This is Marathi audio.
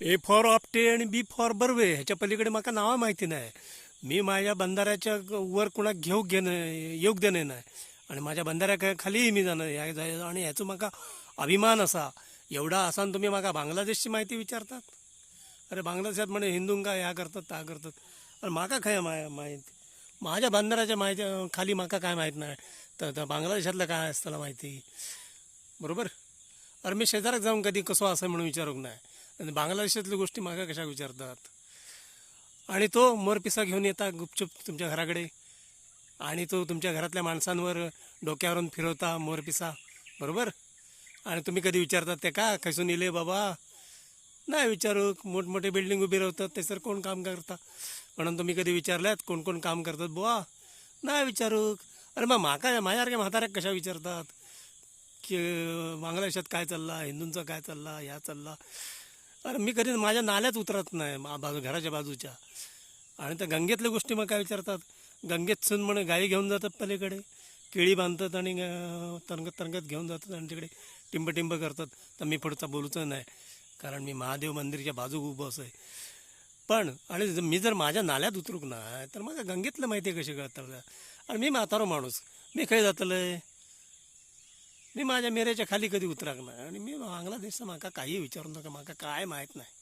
ए फॉर आपटे आणि बी फॉर बर्वे ह्याच्या पलीकडे माका नावं माहिती नाही. मी माझ्या बंधाऱ्याच्या वर कुणाक येऊक देणे नाही आणि माझ्या बंधाऱ्या खाली मी जाणं आणि ह्याचो माका अभिमान असा एवढा असा आणि तुम्ही माका बांगलादेशची माहिती विचारतात. अरे बांगलादेशात म्हणे हिंदूंका ह्या करतात त्या करतात. अरे माका काय माहिती माझ्या बंधाऱ्याच्या माहिती खाली माका काय माहीत नाही तर बांगलादेशातलं काय असतं माहिती. बरोबर. अरे मी शेजारात जाऊन कधी कसं असं म्हणून विचारूक नाही आणि बांगलादेशातल्या गोष्टी मागा कशा विचारतात. आणि तो मोरपिसा घेऊन येता गुपचूप तुमच्या घराकडे आणि तो तुमच्या घरातल्या माणसांवर डोक्यावरून फिरवता मोरपिसा. बरोबर. आणि तुम्ही कधी विचारतात ते का खैसून इले बाबा. नाही विचारू. मोठमोठे बिल्डिंग उभी राहतात त्याच्यावर कोण काम करता म्हणून तुम्ही कधी विचारल्यात कोण कोण काम करतात बुवा. नाही विचारू. अरे मग माझ्यासारख्या म्हाताऱ्या कशा विचारतात की बांगलादेशात काय चालला हिंदूंचा काय चालला ह्या चालला. अरे मी कधी माझ्या नाल्यात उतरत नाही घराच्या बाजूच्या. आणि त्या गंगेतल्या गोष्टी मग काय विचारतात. गंगेत सून म्हणे गाई घेऊन जातात पलीकडे केळी बांधतात आणि तरंगत तरंगत घेऊन जातात आणि तिकडे टिंब करतात. तर मी पुढचा बोलूच नाही कारण मी महादेव मंदिरच्या बाजू उभं असं आहे. पण आणि मी जर माझ्या नाल्यात उतरूक नाही तर मग गंगेतलं माहिती आहे कशी कळतं. आणि मी म्हातारो माणूस मी खंय जातलंय. मी माझ्या मेरेच्या खाली कधी उतराक नाही आणि मी बांगलादेशचा माका काही विचारू नका माका काय माहीत नाही.